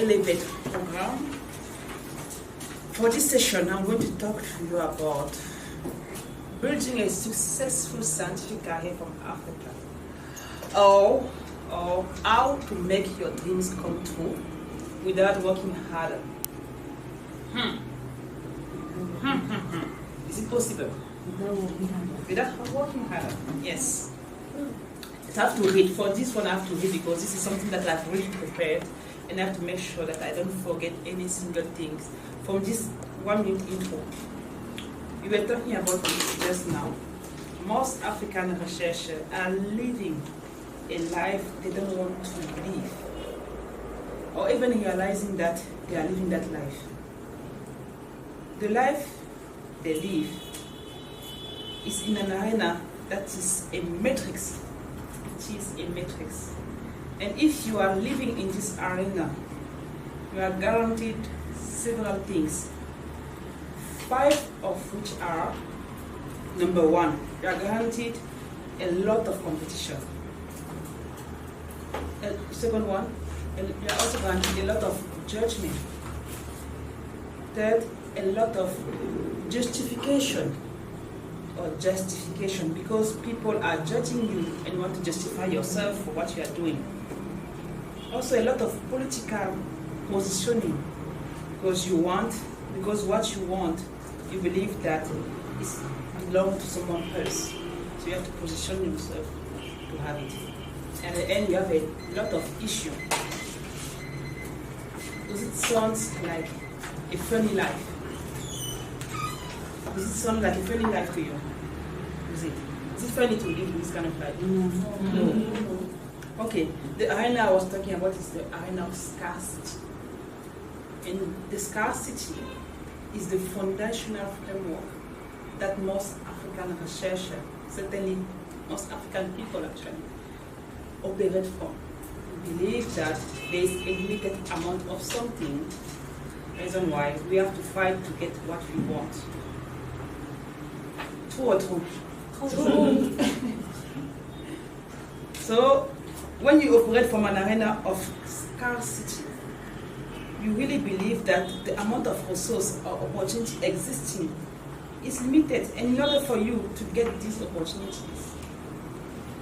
Elevate program. For this session, I'm going to talk to you about building a successful scientific career from Africa, or how to make your dreams come true without working harder. Is it possible? Without working harder? Yes. I have to read. For this one, I have to read because this is something that I've really prepared, and I have to make sure that I don't forget any single thing from this 1 minute intro. We were talking about this just now. Most African researchers are living a life they don't want to live, or even realizing that they are living that life. The life they live is in an arena that is a matrix. It is a matrix. And if you are living in this arena, you are guaranteed several things, 5 of which are: number 1, you are guaranteed a lot of competition. Second one, you are also guaranteed a lot of judgment. Third, a lot of justification, because people are judging you and you want to justify yourself for what you are doing. Also a lot of political positioning, because what you want, you believe that it belongs to someone else. So you have to position yourself to have it. And at the end you have a lot of issue. Does it sound like a funny life? Does it sound like a funny life to you? Is it funny to live in this kind of life? No. Okay, the arena I was talking about is the arena of scarcity. And the scarcity is the foundational framework that most African researchers, certainly most African people actually, operate from. We believe that there is a limited amount of something, reason why we have to fight to get what we want. True or true? True. So, when you operate from an arena of scarcity, you really believe that the amount of resource or opportunity existing is limited, and in order for you to get these opportunities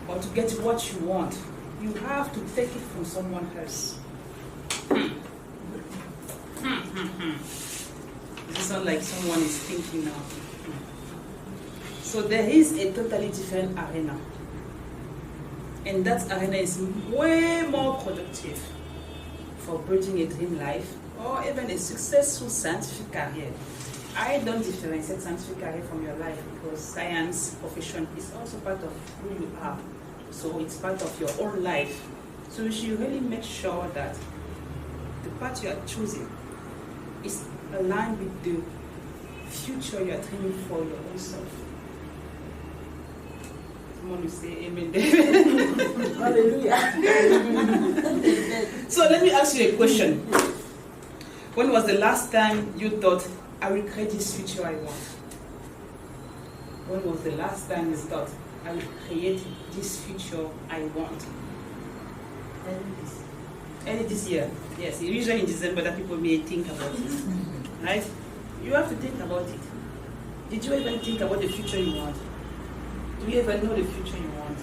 or to get what you want, you have to take it from someone else. This sounds like someone is thinking now. So there is a totally different arena, and that arena is way more productive for building a dream life or even a successful scientific career. I don't differentiate scientific career from your life, because science profession is also part of who you are. So it's part of your own life. So you should really make sure that the path you are choosing is aligned with the future you are dreaming for your own self. Someone will say amen there. Hallelujah. So let me ask you a question. When was the last time you thought, I will create this future I want? When was the last time you thought, I will create this future I want? Early this year. Yes, usually in December that people may think about it. Right? You have to think about it. Did you even think about the future you want? Do you even know the future you want?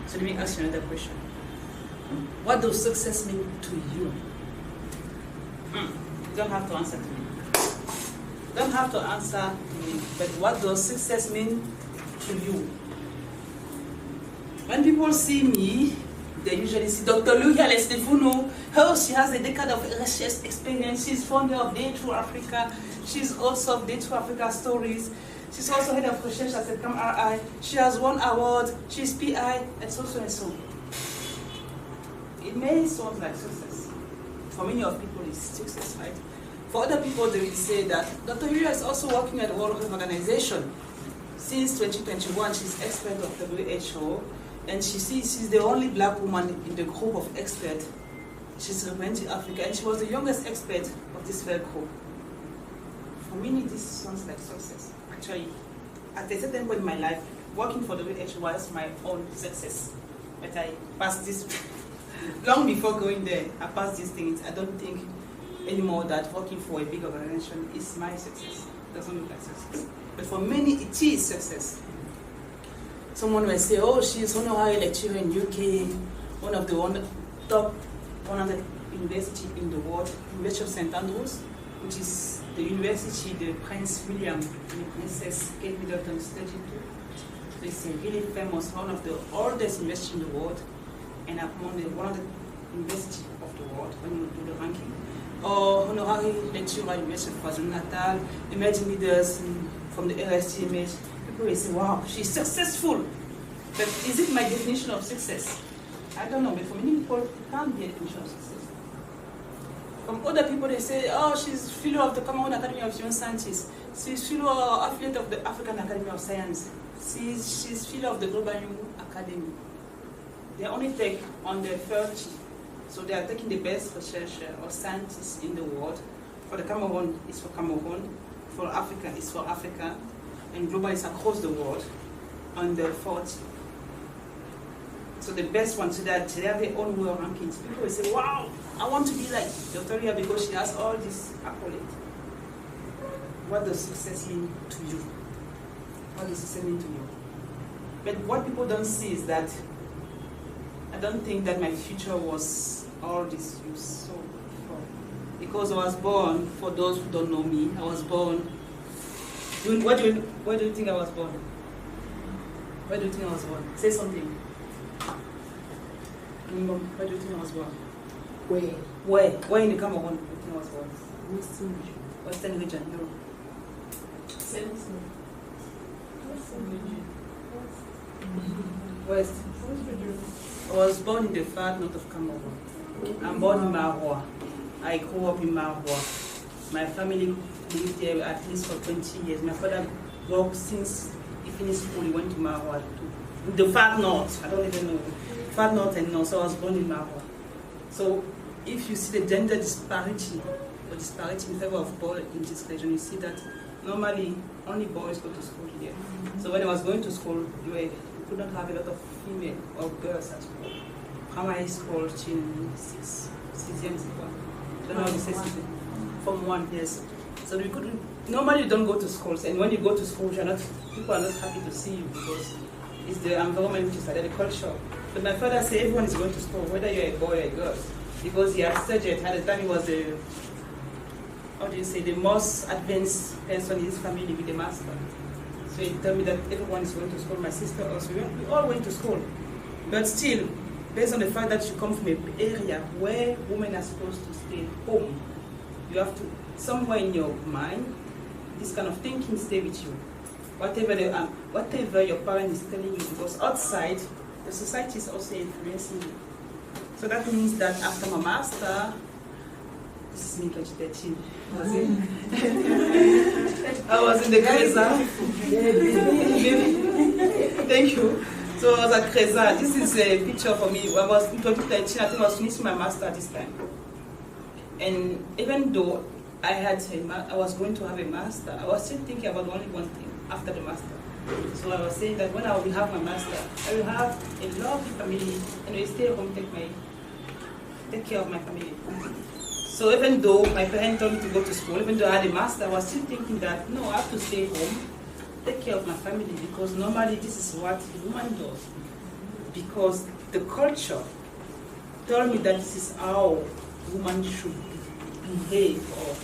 So let me ask you another question. What does success mean to you? You don't have to answer to me. You don't have to answer to me. But what does success mean to you? When people see me, they usually see Dr. Lucia Lestefuno. Oh, she has a decade of research experience. She's founder of Day Through Africa. She's also of Day Through Africa Stories. She's also head of research at the CAMRI. She has won awards. She's PI, and so and so. It may sound like success. For many of people, it's success, right? For other people, they will say that Dr. Lucia is also working at the World Health Organization. Since 2021, she's expert of WHO. And she's the only black woman in the group of experts. She's representing Africa, and she was the youngest expert of this very group. For me, this sounds like success. Actually, at a certain point in my life, working for the WHO was my own success. But I passed this long before going there, I passed these things. I don't think anymore that working for a big organization is my success. It doesn't look like success. But for many, it is success. Someone may say, oh, she's honorary lecturer in UK, one of the top 100 university in the world, University of St. Andrews, which is the university the Prince William and Princess Kate Middleton studied to. So it's a really famous, one of the oldest universities in the world, and among the 100 universities of the world when you do the ranking. Or honorary lecturer at University of KwaZulu-Natal, emerging leaders from the LSTMH. People will say, wow, she's successful. But is it my definition of success? I don't know, but for many people, it can't be a definition of success. From other people, they say, oh, she's fellow of the Cameroon Academy of Young Scientists. She's fellow affiliate of the African Academy of Science. She's fellow of the Global Young Academy. They only take on the 30. So they are taking the best researcher or scientists in the world. For the Cameroon, it's for Cameroon. For Africa, it's for Africa. And global is across the world on the 40. So the best ones, so that they have their own world rankings. People will say, wow, I want to be like Dr. Ria because she has all this accolade. What does success mean to you? What does success mean to you? But what people don't see is that I don't think that my future was all this use. So, because I was born, for those who don't know me, I was born. Where do you think I was born? Where do you think I was born? Say something. Where do you think I was born? Where? Where in the Cameroon do you think I was born? Western region, no. West. I was born in the far north of Cameroon. I'm born in Maroua. I grew up in Maroua. My family lived there at least for 20 years. My father worked since he finished school. He went to Maroua too. In the far north. I don't even know. Far north and north. So I was born in Maroua. So if you see the gender disparity, or disparity in favor of boys in this region, you see that normally only boys go to school here. So when I was going to school, you could not have a lot of female or girls at school. Primary school till 6 years ago. I don't know how to say something. From 1 year. So we could normally you don't go to schools, and when you go to school, people are not happy to see you because it's the environment which is like the culture. But my father said everyone is going to school, whether you're a boy or a girl, because he had studied. At the time, he was the most advanced person in his family with a master. So he told me that everyone is going to school. My sister also, we all went to school. But still, based on the fact that you come from an area where women are supposed to stay home, you have to, somewhere in your mind, this kind of thinking stay with you. Whatever your parent is telling you, because outside, the society is also influencing you. So that means that after my master, this is me 2013, I was in the Creza. Thank you. So I was at Creza. This is a picture for me. I was in 2013, I think I was finishing my master this time. And even though I was going to have a master, I was still thinking about only one thing after the master. So I was saying that when I will have my master, I will have a lovely family and I will stay home, take care of my family. So even though my parents told me to go to school, even though I had a master, I was still thinking that no, I have to stay home, take care of my family, because normally this is what a woman does. Because the culture told me that this is how woman should behave, or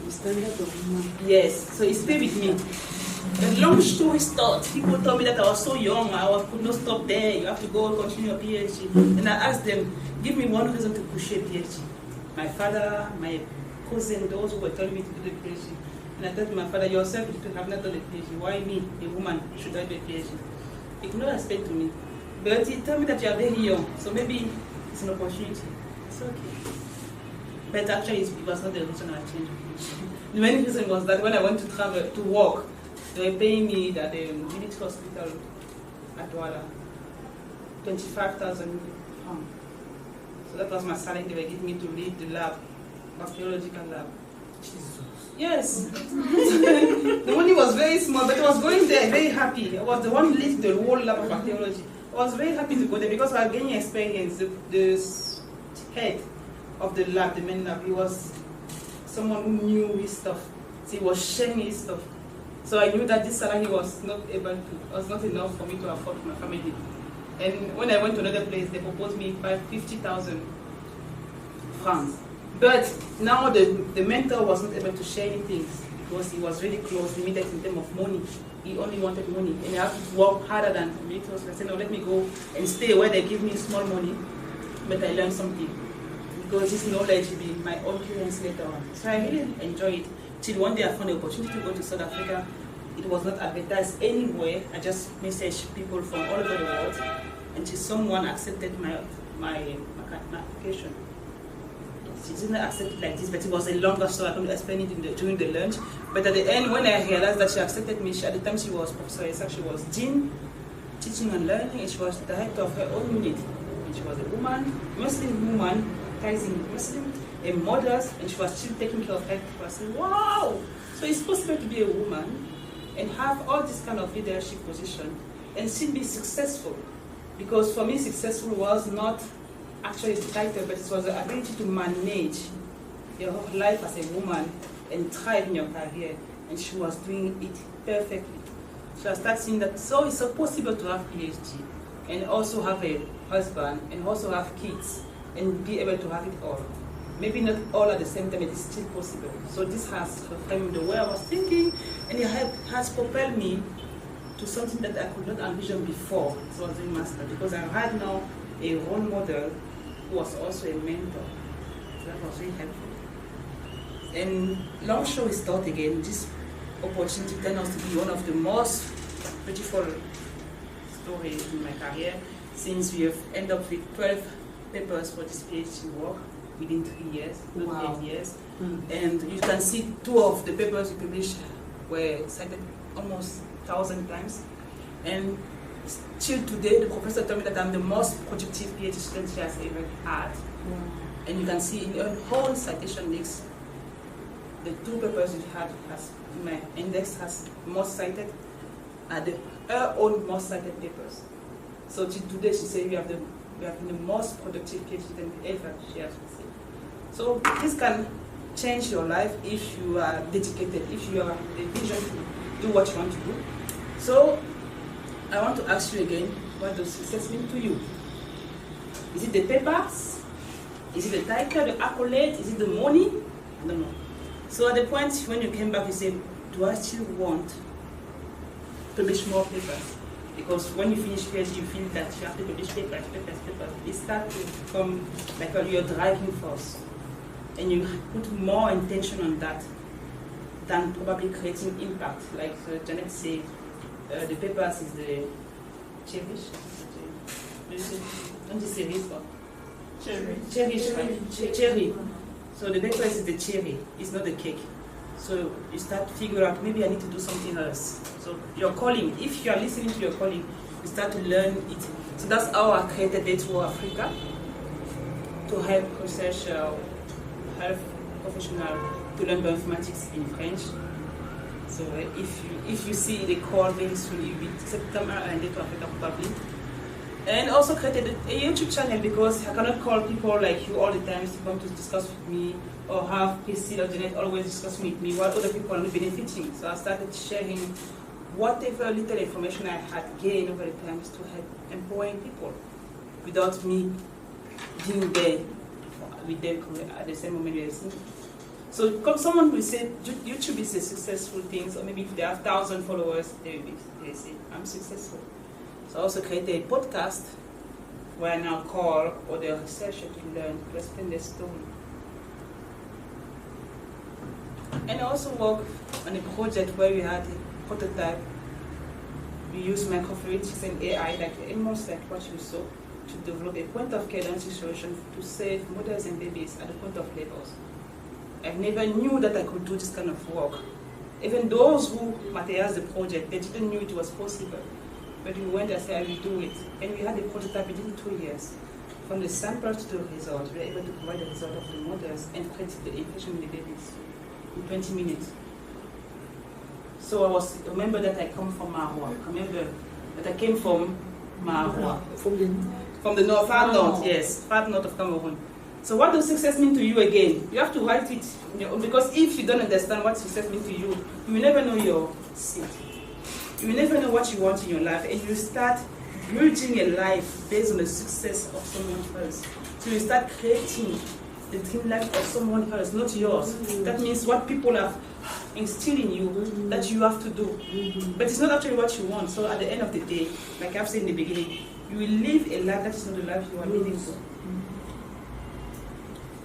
the standard of woman. Yes, so it stayed with me. The long story short, people told me that I was so young, could not stop there, you have to go continue your PhD. And I asked them, give me one reason to pursue a PhD. My father, my cousin, those who were telling me to do the PhD. And I told my father, yourself, you have not done a PhD. Why me, a woman, should I do a PhD? He could not respect to me. But he told me that you are very young, so maybe it's an opportunity. It's okay. But actually, it was not the reason I changed PhD. The main reason was that when I went to travel, to work, they were paying me at the village hospital at Douala, 25,000 pounds. So that was my salary they were giving me to lead the lab, bacteriological lab. Jesus. Yes. The money was very small, but I was going there very happy. I was the one leading the whole lab of bacteriology. I was very happy to go there because I was gaining experience. The head of the lab, the main lab, he was someone who knew his stuff. So he was sharing his stuff. So I knew that this salary was not enough for me to afford my family. And when I went to another place, they proposed me 50,000 francs. But now the mentor was not able to share anything because he was really close, limited in terms of money. He only wanted money, and I have to work harder than me. So I said, no, let me go and stay where they give me small money, but I learned something. Because this knowledge will be my own currency later on. So I really enjoyed it. Till one day I found the opportunity to go to South Africa. It was not advertised anywhere. I just messaged people from all over the world, until someone accepted my application. She didn't accept it like this, but it was a longer story. I couldn't explain it during the lunch. But at the end, when I realized that she accepted me, at the time she was Professor Isaac, she was Dean, Teaching and Learning, and she was director of her own unit. And she was a woman, Muslim woman, raising Muslim, a mother, and she was still taking care of her people. I said, wow! So it's possible to be a woman and have all this kind of leadership position and still be successful. Because for me, successful was not actually the title, but it was the ability to manage your whole life as a woman and thrive in your career. And she was doing it perfectly. So I started seeing that so it's so possible to have PhD and also have a husband and also have kids and be able to have it all. Maybe not all at the same time, but it's still possible. So this has reframed the way I was thinking, and it has propelled me to something that I could not envision before. So I was doing master because I had now a role model who was also a mentor. So that was really helpful. And long story short again, this opportunity turned out to be one of the most beautiful stories in my career, since we have ended up with 12 papers for this PhD work within 3 years, not 8 years. And you can see 2 of the papers we published were cited almost 1,000 times. And till today, the professor told me that I'm the most productive PhD student she has ever had. And you can see in your whole citation list, the 2 papers you had in my index has most cited, are her own most cited papers. So till today, she said we have been the most productive PhD student ever she has received. So this can change your life if you are dedicated, if you have a vision to do what you want to do. So I want to ask you again, what does success mean to you? Is it the papers? Is it the title, the accolade? Is it the money? I don't know. So at the point when you came back, you said, do I still want to publish more papers? Because when you finish PhD, you feel that you have to publish papers. It starts to become like your driving force. And you put more intention on that than probably creating impact. Like Janet said, the papers is the cherish. Don't you say this one? Cherry. So the papers is the cherry, it's not the cake. So you start to figure out, maybe I need to do something else. So your calling, if you are listening to your calling, you start to learn it. So that's how I created Day to Africa, to help research, health professionals to learn bioinformatics in French. So if you see the call very soon, it will be September and Day to Africa probably. And also created a YouTube channel because I cannot call people like you all the time to come to discuss with me, or have Priscilla or Janet always discussing with me while other people are not benefiting. So I started sharing whatever little information I had gained over the times to help empowering people without me being there with them at the same moment they see. So someone will say YouTube is a successful thing, so maybe if they have 1,000 followers, they say, I'm successful. So I also created a podcast where I now call other researchers to learn, to explain their story. And I also work on a project where we had a prototype. We used microfluidics and AI, like almost like what you saw, to develop a point-of-care diagnostic solution to save mothers and babies at the point of labors. I never knew that I could do this kind of work. Even those who materialized the project, they didn't know it was possible. But we went and said, I will do it. And we had a prototype within 2 years. From the sample to the result, we were able to provide the result of the mothers and predict the infection in the babies in 20 minutes. So remember that I come from Marwa. Remember that I came from Marwa. From the north, far north, yes, far north of Cameroon. So what does success mean to you again? You have to write it, because if you don't understand what success means to you, you will never know your seat. You will never know what you want in your life, and you start building a life based on the success of someone else. So you start creating the dream life of someone else, not yours. That means what people have instilled in you that you have to do. But it's not actually what you want. So at the end of the day, like I've said in the beginning, you will live a life that is not the life you are living for.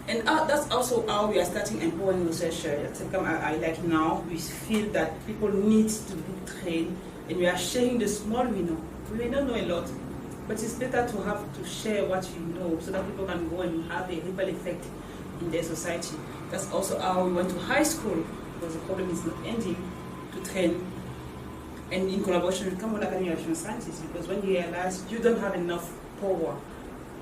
And that's also how we are starting empowering research. I like now, we feel that people need to be trained, and we are sharing the small we know. We may not know a lot, but it's better to have to share what you know so that people can go and have a ripple effect in their society. That's also how we went to high school, because the problem is not ending, to train, and in collaboration with Cameroon Academy of Social Sciences, because when you realize you don't have enough power,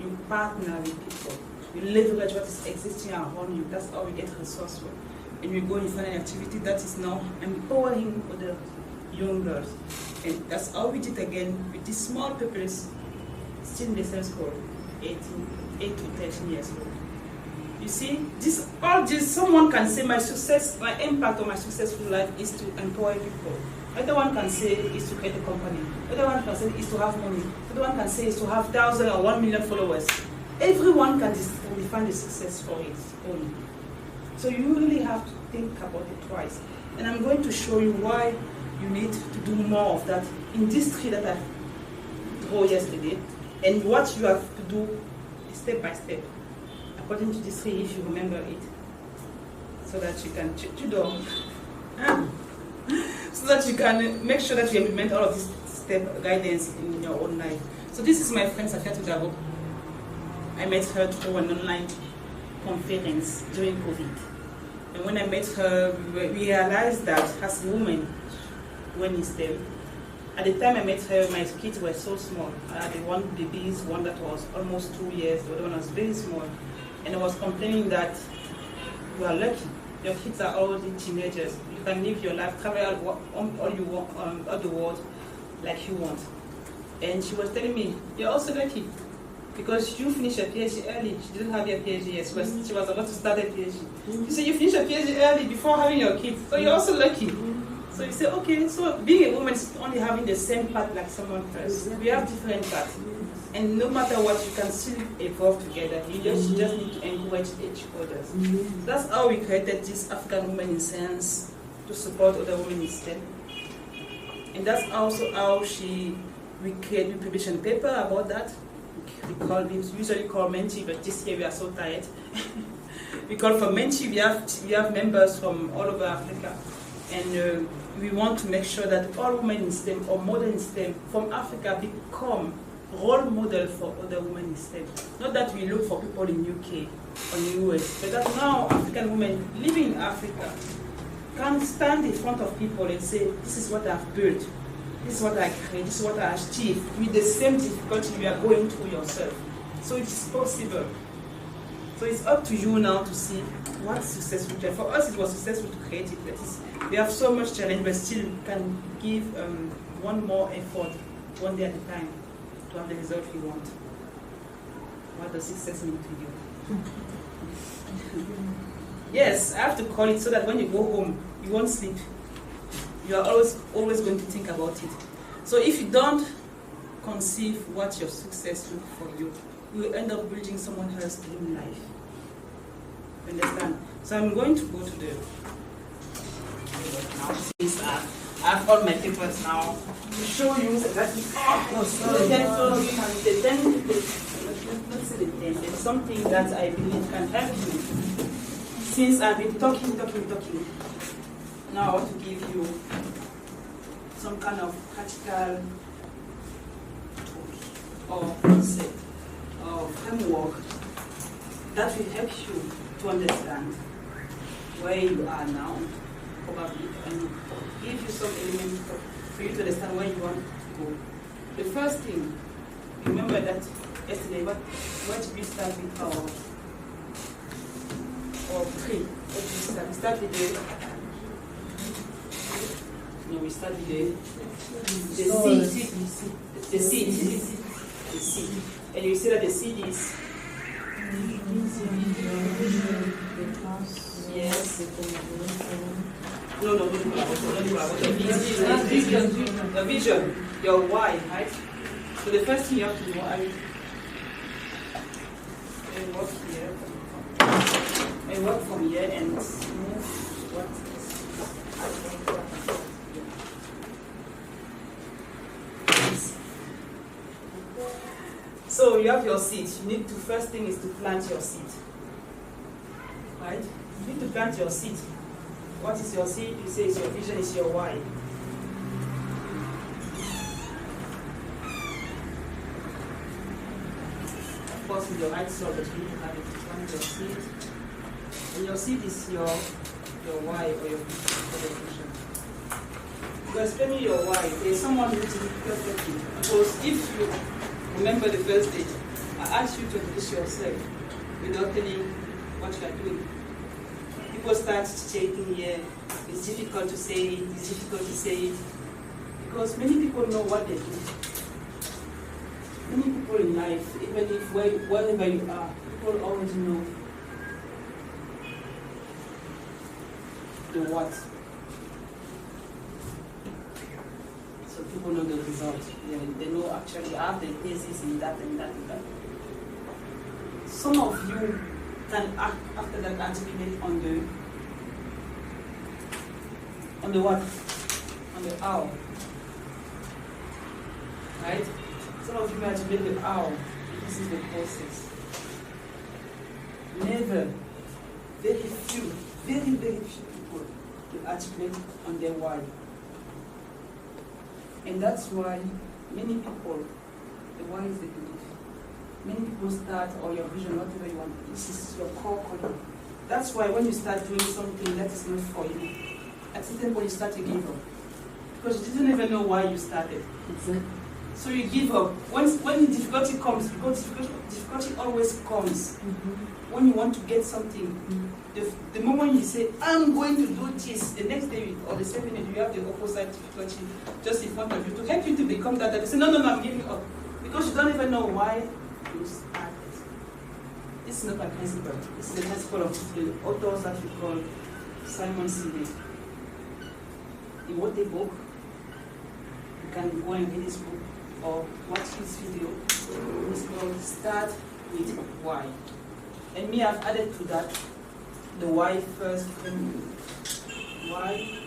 you partner with people. You leverage what is existing around you. That's how we get resourceful. And we go and find an activity that is now empowering other young girls. And that's how we did again with these small pupils, still in the same school, 8 to 13 years old. You see, someone can say my impact on my successful life is to empower people. Other one can say is to create a company. Other one can say is to have money. Other one can say is to have 1,000 or 1 million followers. Everyone can define the success for its own. So you really have to think about it twice. And I'm going to show you why you need to do more of that in this tree that I drew yesterday, and what you have to do step by step, according to this tree, if you remember it, so that you can so that you can make sure that you implement all of this step guidance in your own life. So this is my friend Safia Tudabo. I met her through an online conference during COVID. And when I met her, we realized that as a woman, when in STEM, at the time I met her, my kids were so small. I had one baby, one that was almost 2 years, the other one was very small. And I was complaining that you are lucky. Your kids are already teenagers. You can live your life, travel all you want, all the world like you want. And she was telling me, you're also lucky, because you finished your PhD early. She didn't have your PhD yet. She was about to start a PhD. You say you finished your PhD early before having your kids, so you're also lucky. So you say, okay, so being a woman is only having the same path like someone else. We have different paths. And no matter what, you can still evolve together. You just need to encourage each other. So that's how we created this African Women in Science to support other women in STEM. And that's also how we published a paper about that. We usually call Menti, but this year we are so tired. We call for Menti. We have members from all over Africa, and we want to make sure that all women in STEM or modern STEM from Africa become role model for other women in STEM. Not that we look for people in UK or in US, but that now African women living in Africa can stand in front of people and say, this is what I've built. This is what I create, this is what I achieve, with the same difficulty you are going through yourself. So it is possible. So it's up to you now to see what's successful. For us, it was successful to create it. That is, we have so much challenge, but still can give one more effort, one day at a time, to have the result we want. What does success mean to you? Yes, I have to call it so that when you go home, you won't sleep. You are always going to think about it. So if you don't conceive what your success looks for you, you will end up building someone else's dream life. You understand? So I'm going to go to the now. Since I have all my papers now to show you exactly. There's something that I believe can help you. Since I've been talking. Now I want to give you some kind of practical tools or concept or framework that will help you to understand where you are now, probably, and give you some elements for you to understand where you want to go. The first thing, remember that yesterday, where did we start with our tree? What did we start? We start with the we start with the seed. the seed. And you see that the seed is yes. No, the vision, your why, right? So the first thing you have to do, I work here, I work from here and move what is. So you have your seed. You need to, first thing is to plant your seed. Right? You need to plant your seed. What is your seed? You say it's your vision, it's your why. Of course, with your right soul, but you need to have it. Plant your seed. And your seed is your why or your vision. To explain your why, there is someone who did it perfectly. Because if you remember the first day, I asked you to introduce yourself without telling what you are doing. People start stating here, it's difficult to say it, it's difficult to say it. Because many people know what they do. Many people in life, even if wherever you are, people always know the what. So people know the result. They know actually I have the thesis in that and that and that. Some of you can act after that articulate on the what? On the how. Right? Some of you may articulate the how. This is the process. Never, very few people will articulate on their why. And that's why many people, the why is the belief. Many people start, or your vision, whatever you want, this is your core calling. That's why when you start doing something that is not for you, at a certain point you start to give up. Because you didn't even know why you started. Exactly. So you give up. When difficulty comes, because difficulty always comes, when you want to get something, the moment you say, I'm going to do this, the next day or the same minute you have the opposite difficulty just in front of you to help you to become that. You say, no, I'm giving up. Because you don't even know why you started. This is not my principle. This is the principle of the authors that we call Simon Sinek. He wrote a book. You can go and read his book or watch his video. It's called Start with Why. And me, I've added to that the why first framework. Why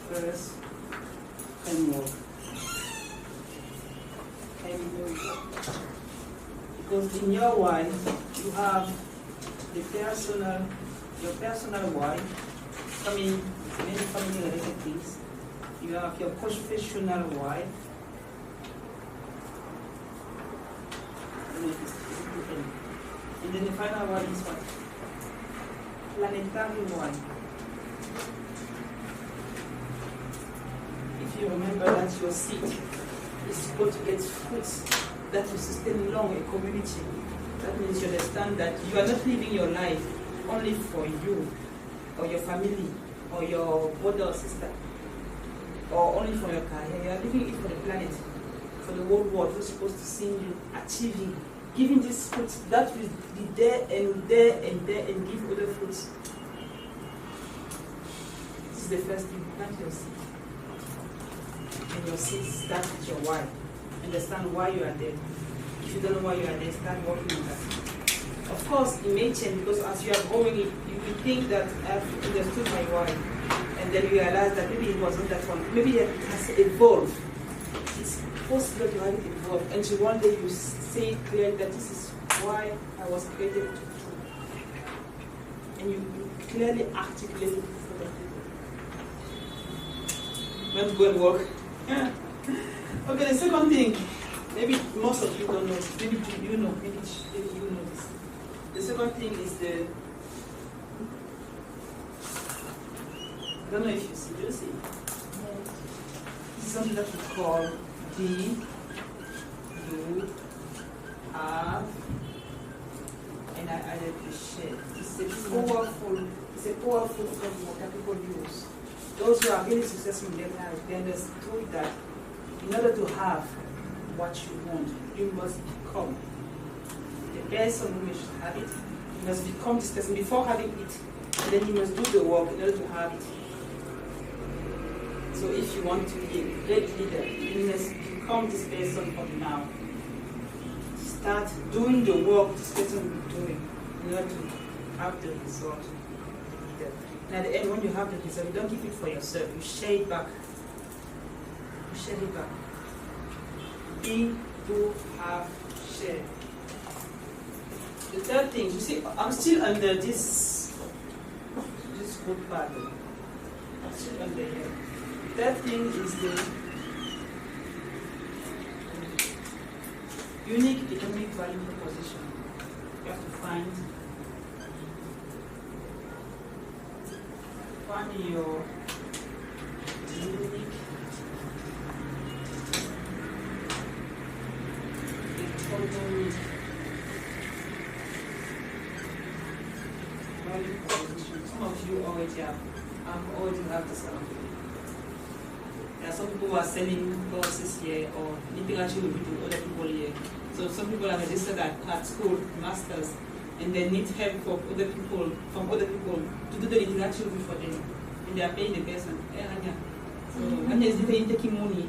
first framework. Because in your why, you have your personal why, coming with many family related things. You have your professional why. And then the final one is what? Planetary why. If you remember that your seed is supposed to get fruits that will sustain long a community, that means you understand that you are not living your life only for you or your family or your brother or sister or only for your career. You are living it for the planet, for the whole world who's supposed to see you achieving, giving these fruits that will be there and there and there and give other fruits. This is the first thing. Plant your seed. And your seed starts with your why. Understand why you are there. If you don't know why you are there, start working on that. Of course, it may change because as you are growing, you will think that I've understood my why. And then you realize that maybe it wasn't that one. Maybe it has evolved. It's possible to have it evolved. Until one day you say clearly that this is why I was created to do. And you clearly articulate it for the people. Let's go and work. Yeah. Okay, the second thing, maybe most of you don't know, maybe you know, maybe you know this. The second thing is I don't know if you see, do you see? This is something that we call have, and I added the share. It's a powerful framework that people use. Those who are really successful in their life, they understood that in order to have, what you want. You must become the person who should have it. You must become this person before having it. And then you must do the work in order to have it. So if you want to be a great leader, you must become this person from now. Start doing the work this person will be doing in order to have the result. And at the end, when you have the result, you don't keep it for yourself. You share it back. You share it back. Be, do, have, share. The third thing, you see, I'm still under this good part. I'm still under here. The third thing is the unique economic value proposition. You have to find your unique economic value proposition. Some of you already have this kind of thing. There are some people who are selling courses here or literature with other people here. So some people are registered at school, masters, and they need help from other people to do the literature review for them. And they are paying the person. So when there's taking money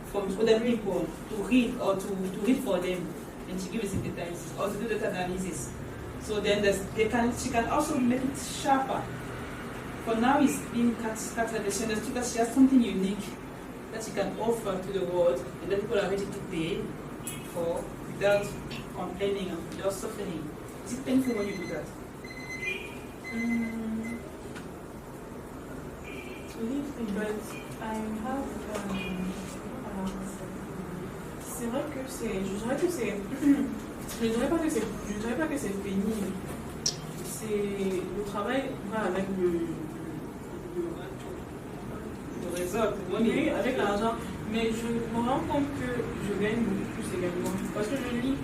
from other people to read or to read for them and to give a synthesize or to do data analysis. So then she can also make it sharper. For now it's being scattered. She understood that she has something unique that she can offer to the world and that people are ready to pay for without complaining and without suffering. Is it painful when you do that? But I have c'est vrai que je dirais pas que c'est pénible. C'est le travail va avec le résultat, oui, avec l'argent. Mais je me rends compte que je gagne beaucoup plus également. Parce que je lis,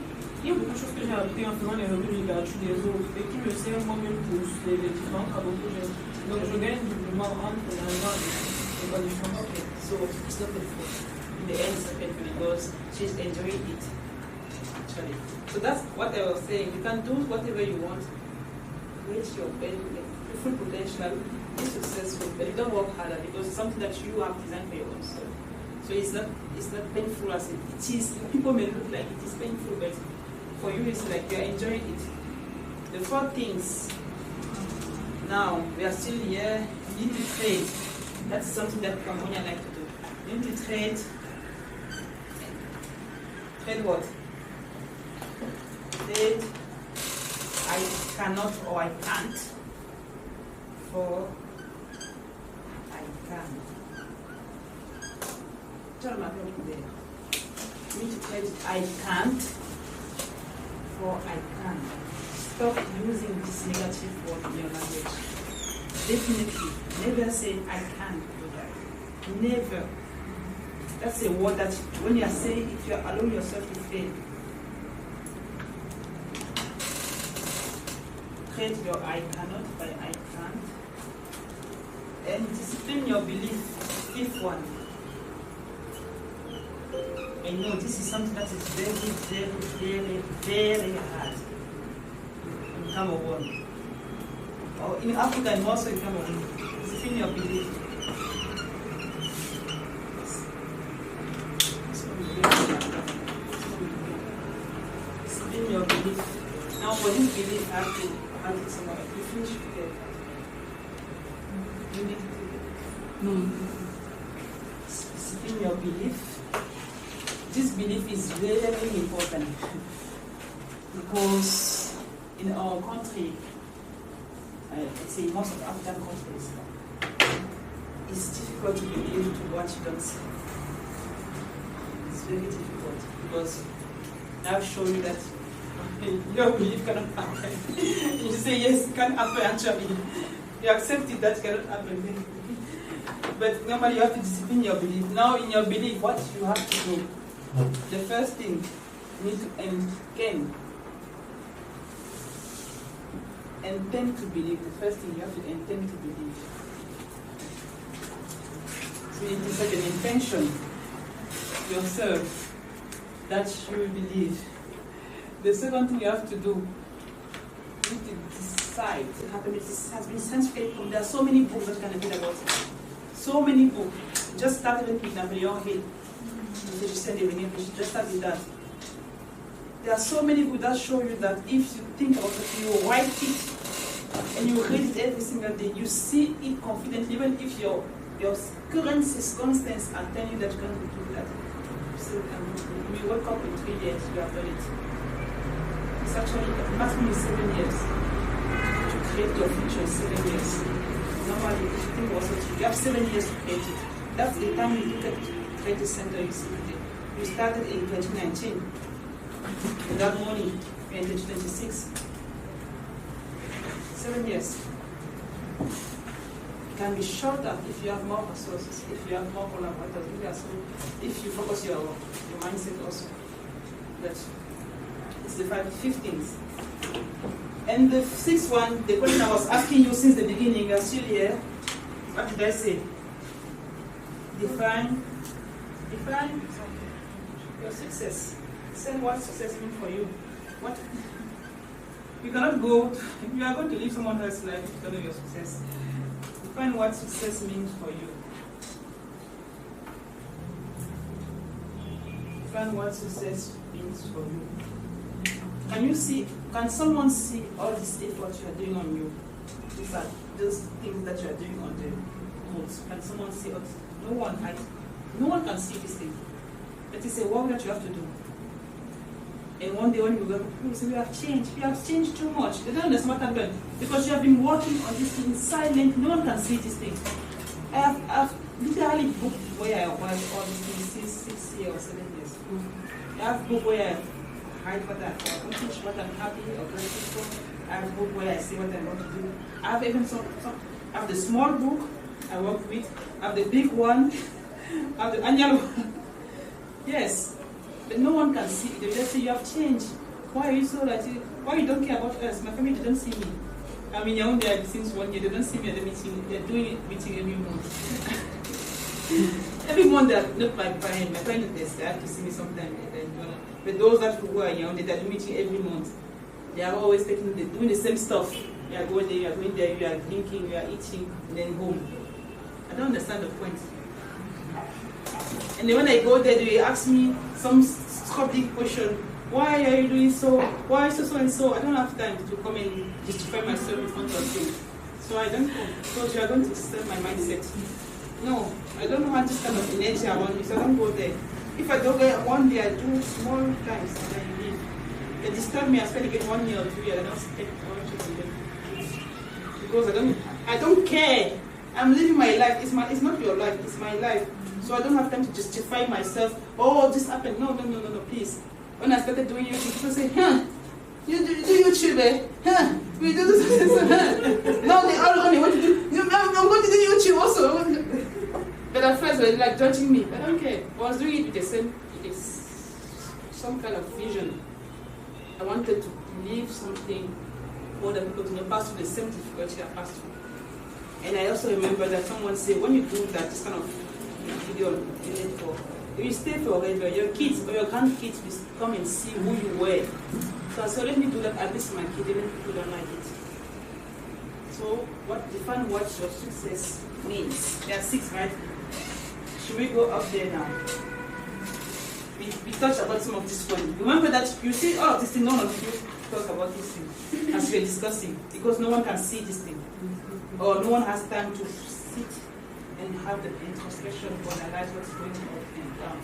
il y a beaucoup de choses que j'ai appris en faisant les revues de littérature des autres et qui me servent moi-même pour les différents travaux que j'ai. Donc je gagne doublement entre l'argent et la différence. Okay, so it's not painful. In the end, it's not painful because she's enjoying it. Actually. So that's what I was saying. You can do whatever you want. Reach your full potential, be successful, but you don't work harder because it's something that you have designed for your own self. So it's not painful as it is. People may look like it is painful, but for you it's like you're enjoying it. The four things. Now we are still here. You need to trade. That's something that Cambodian like to do. You need to trade. Trade what? Trade I cannot or I can't for I can. Tell my people there. You need to trade I can't for I can. Stop using this negative word in your language. Definitely, never say I can't do that. Never. That's a word that when you are saying it, you are allowing yourself to fail. Create your I cannot by I can't. And discipline your belief. Fifth one. I know this is something that is very, very, very, very hard in Cameroon. Or in Africa and also in Cameroon. Discipline your belief. Discipline your belief. Now for this belief, I have to have it somewhere. You finish there. You need to discipline your belief. This belief is very, very important because in our country, let's say most of African countries, it's difficult to believe to what you don't see. It's very difficult because I've shown you that your belief cannot happen. You say yes, it can happen actually. You accept it that it cannot happen. But normally you have to discipline your belief. Now in your belief, what you have to do? The first thing, you need to intend to believe. The first thing you have to intend to believe. So you need to set an intention yourself that you believe. The second thing you have to do, you need to decide. It has been scientific. There are so many books that you can read about it. So many books. Just start with Napoleon Hill. Just start with that. There are so many books that show you that if you think about it, you write it, and you read it every single day, you see it confidently, even if your current circumstances are telling you that you can't do that. So you wake up in 3 years, you have done it. It's actually maximum 7 years to create your future. 7 years. Normally, if you think also, you have 7 years to create it. That's the time you look at the 20th century you see today. You started in 2019. Without money, we're in 2026. 7 years. It can be shorter if you have more resources, if you have more collaborators, if you focus your mindset also. But it's the 5 things. And the 6th one, the question I was asking you since the beginning, you're still here. What did I say? Define your success. Say what success means for you. What you cannot go. If you are going to live someone else's life, you don't know your success. Define what success means for you. Define what success means for you. Can you see? Can someone see all this effort you are doing on you? These are those things that you are doing on the notes. Can someone see all this? No one can see this thing. But it's a work that you have to do. And one day when you go, people say, we have changed too much. They don't understand what happened. Because you have been working on this thing silent, no one can see this thing. I've literally booked where I was all these things since 6 years or 7 years. I have booked where I hide what I accomplish, what I'm happy or grateful for. I have booked where I say what I want to do. I have even I have the small book I work with, I have the big one, I have the annual one. Yes. But no one can see it. They just say you have changed. Why are you so like? Why you don't care about us? My family didn't see me. I mean, you're only there since 1 year. They don't see me at the meeting. They're doing it meeting every month. Every month they're not my parents. My parents they have to see me sometime. But those that who are young, they're meeting every month. They are always doing the same stuff. You are going there, you are going there, you are drinking, you are eating, and then home. I don't understand the point. And then when I go there, they ask me some scoping question. Why are you doing so? Why so and so? I don't have time to come and justify myself in front of you. So I don't go. Because you are going to disturb my mindset. No, I don't want this kind of energy around me, so I don't go there. If I go there one day, I do small times and then leave. They disturb me, I spend again 1 year or 2 years, I don't take ownership of them. Because I don't care. I'm living my life. It's not your life, it's my life. So I don't have time to justify myself. Oh, this happened. No, please. When I started doing YouTube, people say, you do YouTube, eh? We do this. Now they all only want to do, I'm going to do YouTube also. But at first they were like judging me. I don't care. I was doing it with some kind of vision. I wanted to leave something for the people to pass through the same difficulty I passed through. And I also remember that someone said, when you do that, this kind of video if you stay forever, your kids or your grandkids will come and see who you were. So I said, let me do that at least my kids, even people don't like it. So define what your success means. There are 6, right? Should we go up there now? We touched about some of this one. Remember that you see all of this thing, none of you talk about this thing as we're discussing, because no one can see this thing. Or no one has time to sit and have the introspection to analyze what's going on and down.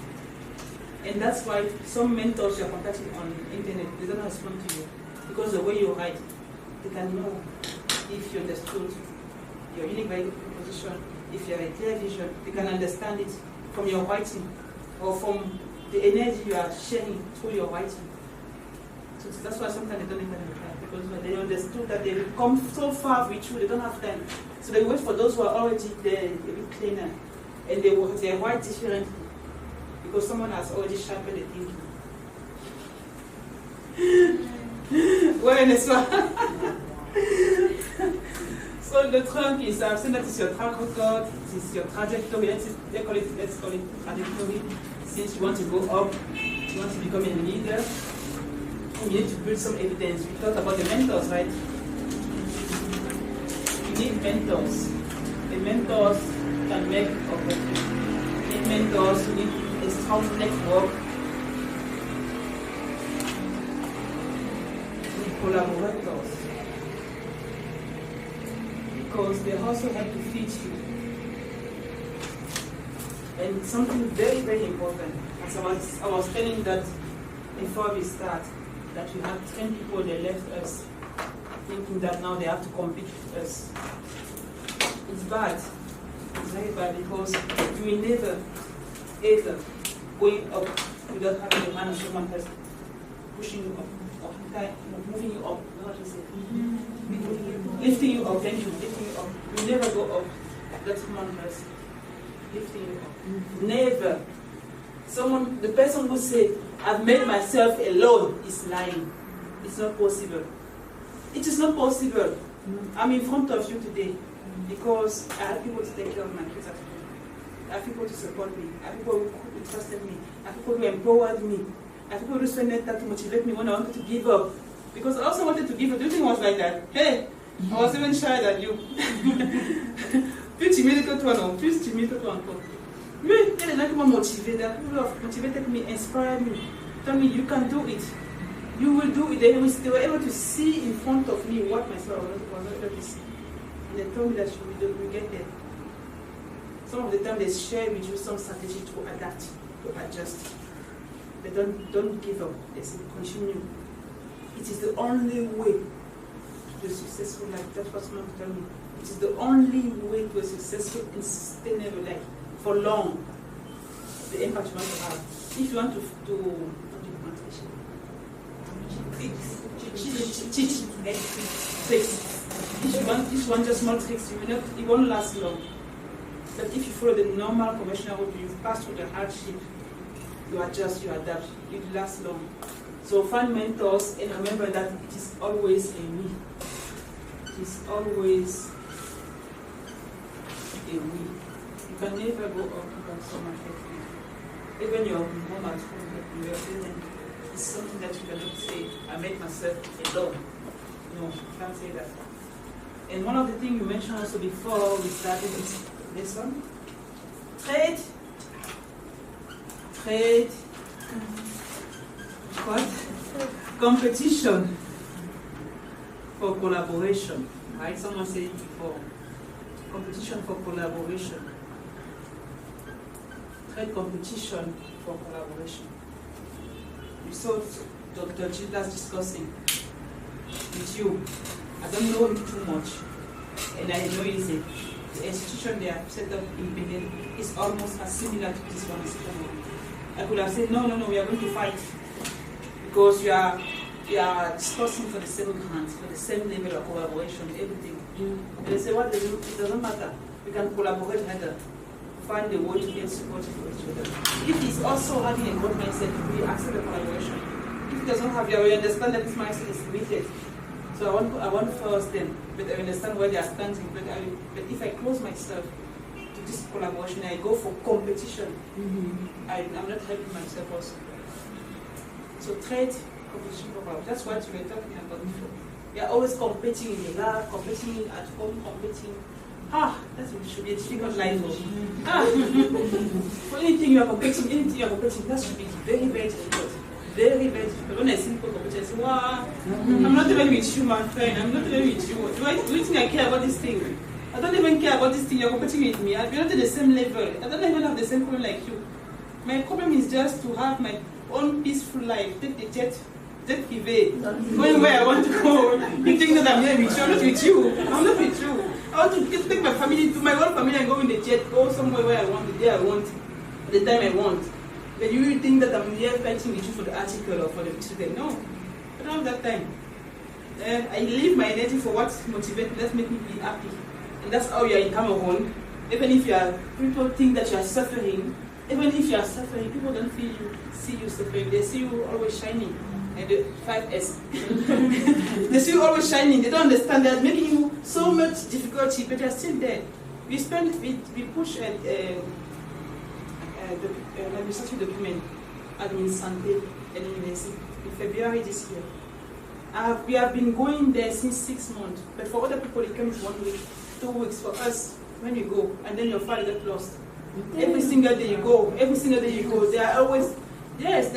And that's why some mentors you're contacting on the internet, they don't respond to you. Because the way you write, they can know if you understood your unique value proposition, if you have a clear vision, they can understand it from your writing or from the energy you are sharing through your writing. So that's why sometimes they don't even reply, because when they understood that they will come so far with you, they don't have time. So they wait for those who are already there, a bit cleaner, and they write differently, because someone has already sharpened the thinking. So the trunk is, I've seen that it's your track record, it's your trajectory, let's call it trajectory. Since you want to go up, you want to become a leader, you need to build some evidence. We talked about the mentors, right? You need mentors. The mentors can make or break you. You need mentors, you need a strong network. You need collaborators. Because they also have to feed you. And something very, very important, as I was telling that before we start, that we have 10 people that left us thinking that now they have to compete with us. It's bad. It's very bad because you will never, ever going up without having a hand of someone else pushing you up, or moving you up, how to say, lifting you up, then you lifting you up. You never go up without someone else lifting you up. Never. The person who said, I've made myself alone, is lying. It's not possible. It is not possible. I'm in front of you today because I have people to take care of my kids at home. I have people to support me. I have people who trusted me. I have people who empowered me. I have people who spent that time to motivate me when I wanted to give up. Because I also wanted to give up. Do you think I was like that? Hey, I was even shy than you. Plus timide que toi, non? Plus timide que toi encore. Mais il y en a qui m'ont motivé. People have motivated me, inspired me. Tell me, you can do it. You will do it. They were able to see in front of me what myself was not able to see. And they told me that you will get there. Some of the time they share with you some strategy to adapt, to adjust. But don't give up. They say continue. It is the only way to a successful life. That's what someone told me. It is the only way to a successful and sustainable life for long. The impact you want to have. If you want to tricks. If you want just small tricks, it won't last long. But if you follow the normal conventional route, you pass through the hardship, you adjust, you adapt, it lasts long. So find mentors and remember that it is always a we. It is always a we. You can never go up without someone helping you. Even your mom at home, your parent, it's something that you cannot say, I made myself alone. No, you can't say that. And one of the things you mentioned also before we started this lesson, trade, what? Competition for collaboration, right? Someone said it before. Competition for collaboration. Trade competition for collaboration. We saw Dr. Gildas discussing with you. I don't know him too much, and I know he's the institution they have set up in Benin is almost as similar to this one. I could have said, no, we are going to fight because we are discussing for the same grant, for the same level of collaboration, everything. And they say, what they do, it doesn't matter. We can collaborate together, find the way to get support for each other. If he's also having a growth mindset, we accept the collaboration. If he doesn't have, we understand that this mindset is limited. So I want to force them, but I understand where they are standing. But if I close myself to this collaboration, I go for competition. I'm not helping myself also. So trade, competition, that's what we were talking about before. We are always competing in the lab, competing at home, competing. That should be a difficult life. For anything you are competing, that should be very, very difficult. Very, very difficult. When I see people compete, I say, wow, I'm not even with you, my friend. I'm not even with you. Do you think I care about this thing? I don't even care about this thing. You're competing with me. We're not at the same level. I don't even have the same problem like you. My problem is just to have my own peaceful life. Take the jet privé, going where I want to go. You think that I'm here with you? I'm not with you. I'm not with you. I want to take my family to my whole family and go in the jet, go somewhere where I want, the day I want, the time I want. But you think that I'm here fighting with you for the article or for the student? No, I don't have that time. I leave my energy for what motivates me, that makes me be happy. And that's how you are in Cameroon. Even if people think that you are suffering, even if you are suffering, people don't see you suffering. They see you always shining. And the 5S. They see you always shining. They don't understand that making you so much difficulty, but you're still there. We push an administrative document admin santé and university in February this year. We have been going there since 6 months, but for other people it comes 1 week, 2 weeks. For us, when you go and then your file gets lost. Every single day you go, they are always, yes,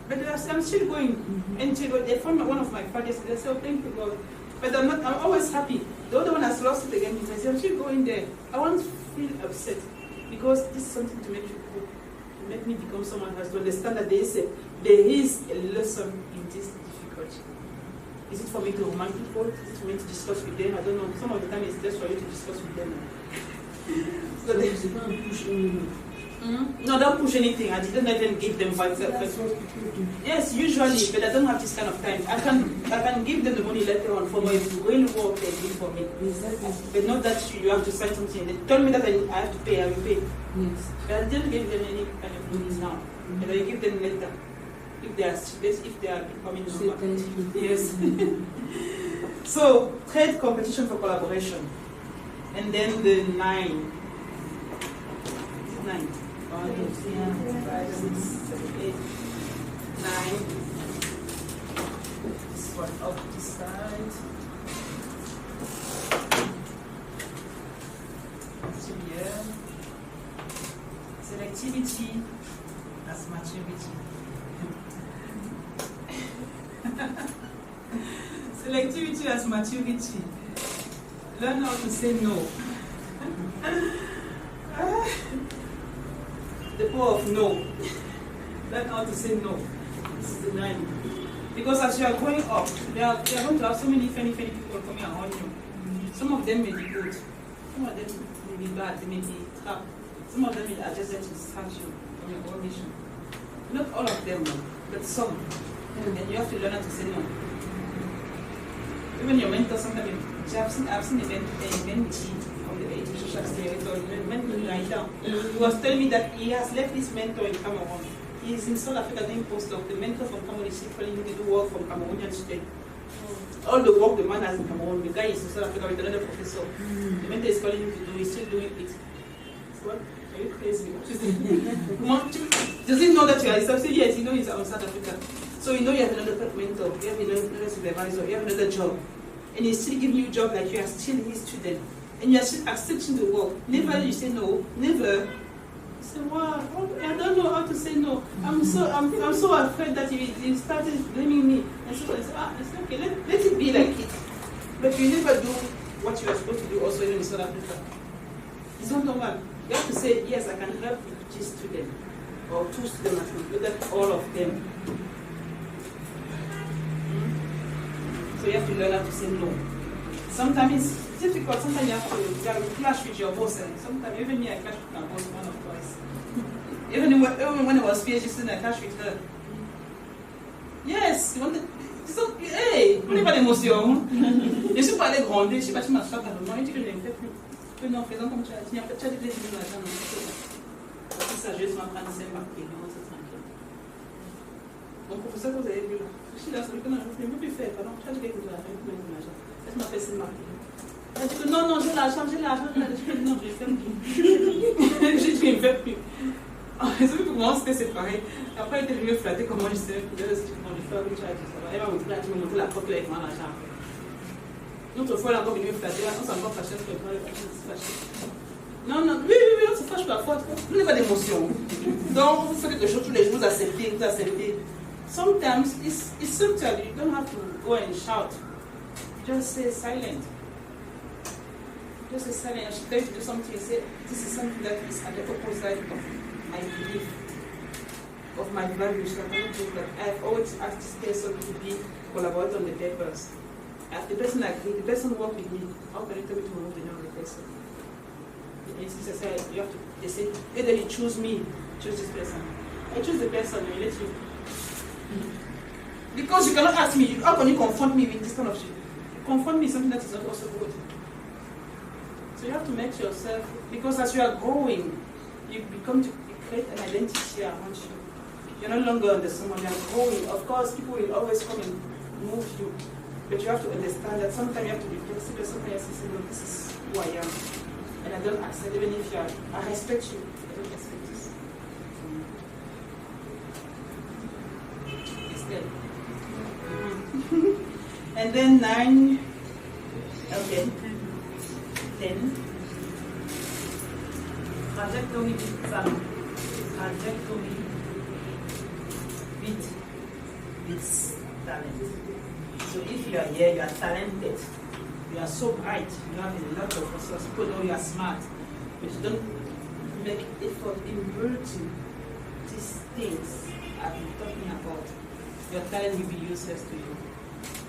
but I'm still going until they found one of my files. They say, oh, thank you God. But I'm always happy. The other one has lost it again because I'm still going there. I won't feel upset because this is something to make you grow, to make me become someone who has to understand that there is a lesson in this difficulty. Is it for me to remind people? Is it for me to discuss with them? I don't know. Some of the time it's just for you to discuss with them. So they don't push anything. No, don't push anything. I didn't even give them myself. Yes, usually, but I don't have this kind of time. I can give them the money later on for my real work they do for me. Exactly. But not that you have to sign something. They told me that I have to pay, I will pay. Yes. But I didn't give them any kind of money now. But I give them later. If they are becoming normal. Yes. So, trade competition for collaboration. And then the 9. 9. 1, 2, 3, 4, 5, 6, 7, 8, 9. This one up this side. So here. Selectivity as maturity. Selectivity as maturity. Learn how to say no. The power of no. Learn how to say no. This is the 9. Because as you are growing up, you are going to have so many funny people coming around you. Some of them may be good. Some of them may be bad. They may be trapped. Some of them are just there to distract you from your own mission. Not all of them, but some. And you have to learn how to say no. Even your mentor, sometimes I've seen a mentee from the social director, he was telling me that he has left his mentor in Cameroon. He is in South Africa doing postdoc. The mentor from Cameroon is calling him to do work from Cameroonian students. All the work the man has in Cameroon, the guy is in South Africa with another professor. The mentor is calling him to do, he's still doing it. What? Are you crazy? Does he know that you are his subsidy? Yes, he knows he's in South Africa. So you know you have another mentor, you have another supervisor, you have another job. And he's still giving you a job like you are still his student. And you are still accepting the work. Never you say no, never. You say, wow, I don't know how to say no. I'm so afraid that he started blaming me. And so I say, it's okay, let it be like it. But you never do what you are supposed to do also in South Africa. It's not normal. You have to say, yes, I can help with this student. Or 2 students, not all of them. So you have to learn how to say no. Sometimes it's difficult. Sometimes you have to clash with your boss. And sometimes even me, I clash with my boss one or twice. Even when I was PhD student, I clashed with her. Yes, hey, on n'est pas d'émotion. Je suis pas allée gronder, je suis pas ma soeur à l'homme. Je dis que je ne fais plus. Non, faisons comme tu as dit. Tu as dit que les gens n'ont pas de ça, je suis en train de s'embarquer. C'est tranquille. Mon professeur, vous avez vu là. Je suis là, c'est que non, je ne peux plus faire. Pardon, tu as dit que vous avez fait. Laisse-moi faire s'embarquer. Elle dit que non, j'ai l'argent. Je dis que non, je ne fais plus. Je dis que je ne fais plus. Ils ont vu comment c'était séparé. Après, elle était venue me flatter comment je sais. Je dis comment je fais avec ça. Elle m'a montré la porte avec moi l'argent. L'autre fois, elle a encore venu me flatter. On s'est encore fâché. Non, oui, on se fâche parfois. Vous n'avez pas d'émotion. Donc, vous faites quelque chose tous les jours, vous acceptez. Sometimes it's subtle. You don't have to go and shout. Just say silent. Just say silent. I should tell you to do something. Say, this is something that is at the opposite of my belief, of my values. I've always asked this person to be collaborate on the papers. If the person agreed, the person work with me, how can you tell me to remove the name of the person? They say, either you choose me, choose this person. I choose the person and I let you. Because you cannot ask me, how can you confront me with this kind of shit? Confront me with something that is not also good. So you have to make yourself, because as you are growing, you create an identity around you. You're no longer under someone, you are growing. Of course, people will always come and move you. But you have to understand that sometimes you have to be flexible, sometimes you have to say, no, this is who I am. And I don't accept, even if I respect you, I don't respect this. And then 9, okay, 10. Trajectory exam. Trajectory with talent. So if you are here, you are talented, you are so bright, you have a lot of resources, people know you are smart, but you don't make effort in virtue these things I've been talking about, your talent will be useless to you.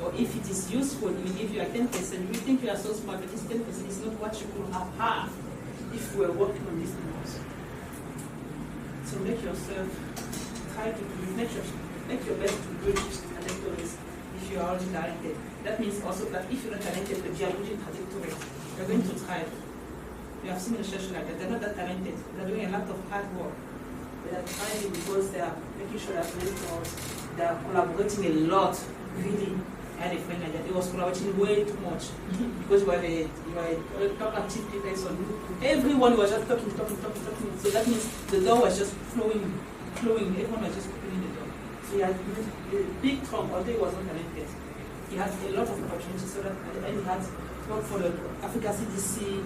Or if it is useful, it will give you a 10%. You think you are so smart, but this 10% is not what you could have had if we were working on these things. So make yourself, try to make your best to bridge trajectories if you are already talented. That means also that if you're not talented, but you are bridging trajectories, you're going to thrive. You have seen research like that. They're not that talented. They're doing a lot of hard work. They are thriving because they are making sure that mentors, they are collaborating a lot, really. I had a friend like that. He was collaborating way too much because you were a talkative person. Everyone was just talking. So that means the door was just flowing. Everyone was just opening the door. So he had a big trunk, although he was not talented. He had a lot of opportunities. So that at the end he had worked for the Africa CDC,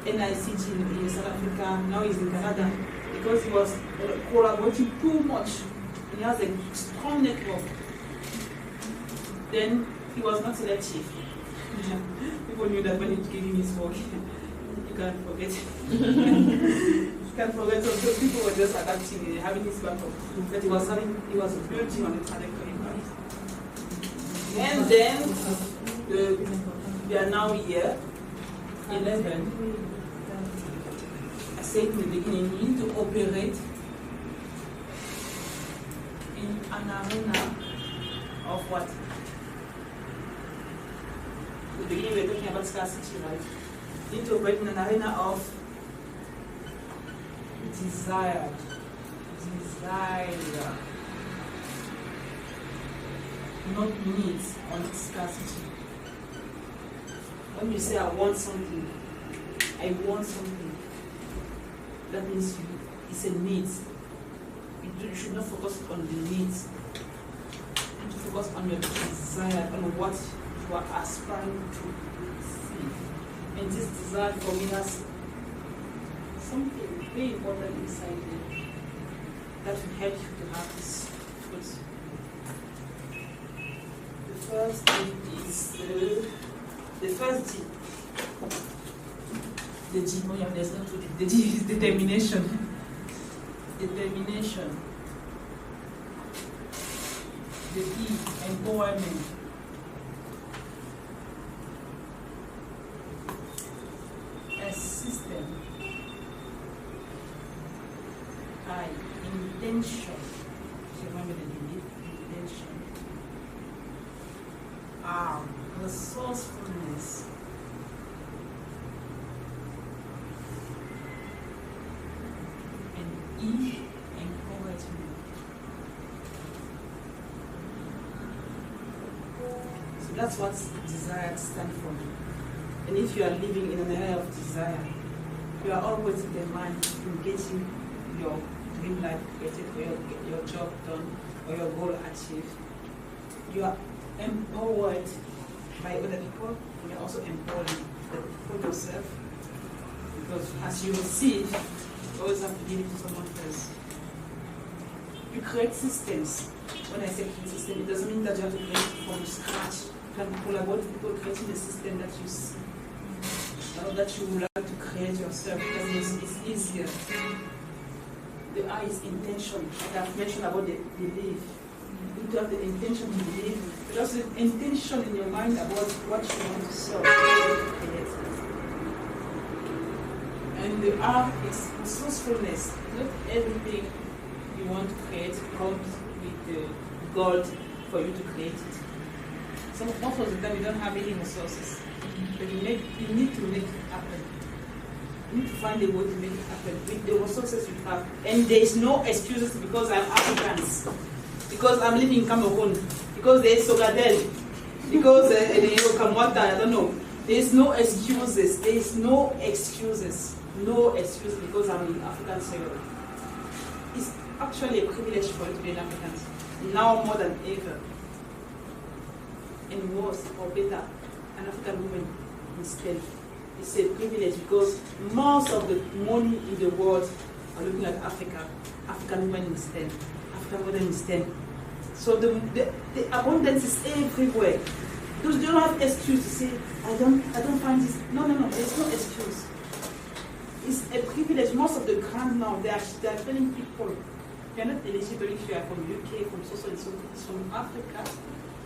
NICG in South Africa. Now he's in Canada because he was collaborating too much. And he has a strong network. Then he was not selective. People knew that when he gave him his work, you can't forget. You can't forget. So people were just adapting, having his backup. But he was building on the trajectory. And then we are now here, 11. I said in the beginning, you need to operate in an arena of what? In the beginning we were talking about scarcity, right? You need to operate in an arena of desire. Not needs, on scarcity. When you say I want something, that means it's a need. You should not focus on the needs. You need to focus on your desire, on what you are aspiring to see. And this desire for me has something very important inside there that will help you to have this fruit. The first thing is the first G. The G, oh yeah, there's no two. The G is determination. Determination. The E, empowerment. A system. I, intention. So remember the intention. R, resourcefulness. And E, encouragement. So that's what desire stands for. And if you are living in an area of desire, you are always determined in getting your dream life created, or your job done, or your goal achieved. You are empowered by other people, and you are also empowered for yourself. Because as you receive, you always have to give it to someone else. You create systems. When I say create system, it doesn't mean that you have to create it from scratch. You can collaborate with people creating the system that you see, or that you would like to create yourself, because it's easier. The I is intention. Like I've mentioned about the belief. You need to have the intention to believe, but also the intention in your mind about what you want to solve. And the R is resourcefulness. Not everything you want to create comes with the gold for you to create it. Most of the time you don't have any resources, but you need to make it happen. You need to find a way to make it happen with the resources you have. And there is no excuses because I'm Africans, because I'm living in Cameroon, because there is Sogadel, because Kamwata, I don't know. There is no excuses. There is no excuses. No excuse because I'm in African soil. It's actually a privilege for you to be an African, now more than ever. and worse or better an African woman in STEM. It's a privilege because most of the money in the world are looking at Africa, African women in STEM, African women in STEM. So the abundance is everywhere. Those don't have excuse to say, I don't find this. No, there's no excuse. It's a privilege. Most of the grants now, they are telling people, you're not eligible if you are from UK, from so and so, it's from Africa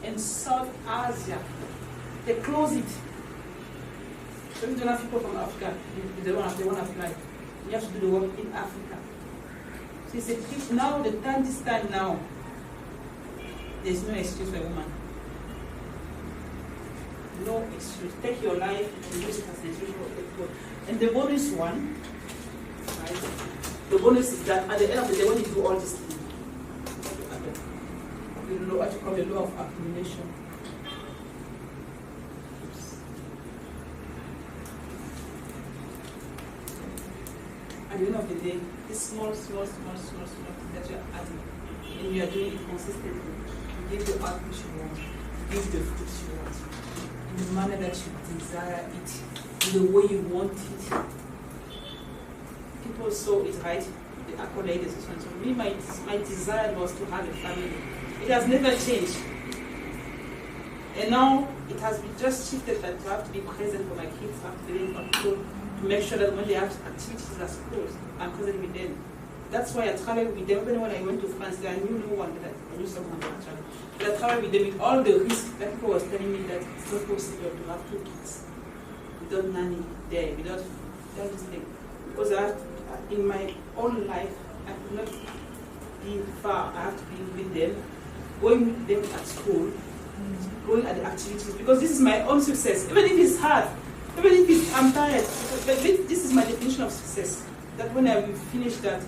and South Asia. They close it. So you don't have people from Africa, they won't apply. You have to do the work in Africa. So it's a privilege. Now, this time now, there's no excuse for a woman. No excuse. Take your life and use it as an excuse for God. And the bonus one, right? The bonus is that at the end of the day, when you do all these things, what you call the law of accumulation. At the end of the day, this small thing that you are adding, and you are doing it consistently, you give the output you want, you give the fruits you want, in the manner that you desire it, in the way you want it. People saw it, right? The accolades and so on. So me, my desire was to have a family. It has never changed. And now it has been just shifted that to have to be present for my kids, I have to be control, to make sure that when they have activities at school, I'm present with them. That's why I traveled with them. Even when I went to France, I knew no one, but I knew someone actually. But I traveled with them with all the risks that people was telling me that it's not possible to have 2 kids without nanny there, without this thing. Because I have to, in my own life, I could not be far. I have to be with them, going with them at school, going at the activities, because this is my own success. Even if it's hard, even if I'm tired, but this is my definition of success. That when I will finish that,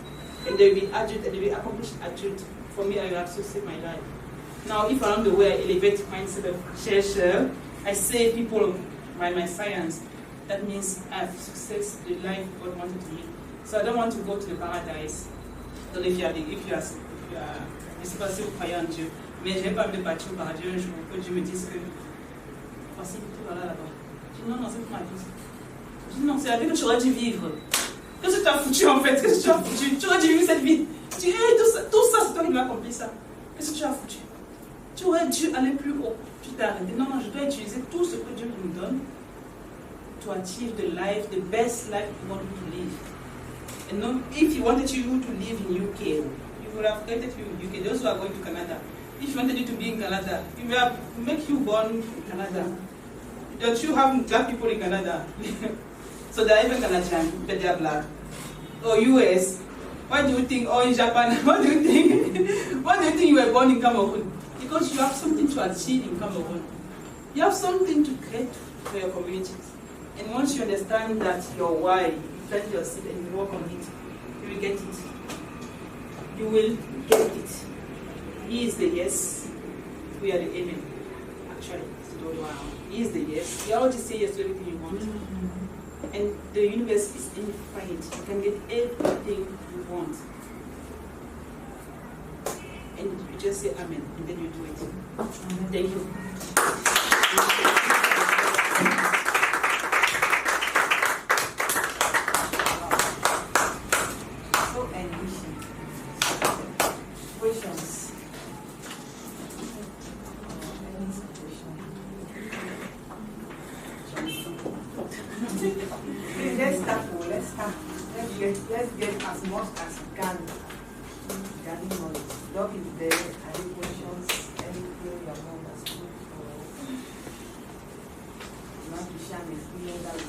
and they will be adult, and they will accomplish adult, for me, I will have to save my life. Now, if along the way I elevate mindset of chercheur, I save people by my science, that means I have success, the life God wanted to me. So I don't want to go to the paradise. I don't know if you are je sais pas si vous croyez en Dieu, mais je n'ai pas envie de partir au paradis un jour que Dieu me dise que voici tout là-bas. Je dis non, c'est pas ma vie. Je dis non, c'est la vie que tu aurais dû vivre. Qu'est-ce que tu as foutu en fait? Qu'est-ce que tu as foutu? Tu aurais dû vivre cette vie. Tu dis, hey, tout ça, c'est toi qui m'as accompli ça. Qu'est-ce que tu as foutu? Tu aurais dû aller plus haut. Tu t'es arrêté. Non, je dois utiliser tout ce que Dieu me donne to achieve the life, the best life you want to live. And not, if he wanted you to live in UK, he would have created you in UK. Those who are going to Canada. If he wanted you to be in Canada, he will have make you born in Canada. Don't you have black people in Canada? So they are even Canadian, but they are black. Or US. Why do you think, or in Japan, what do you think? Why do you think you were born in Cameroon? Because you have something to achieve in Cameroon. You have something to create for your communities. And once you understand that your why, you plant your seed and you work on it, you will get it. You will get it. He is the yes, we are the amen. Actually, he is the yes. He always say yes to everything you want. And the universe is infinite. You can get everything you want. And you just say amen, and then you do it. Thank you. So enriching. Questions? Let's start. Let's get as much as we can regarding knowledge. Doc is there. Any questions? Anything you have not understood? Or you want to share an experience that we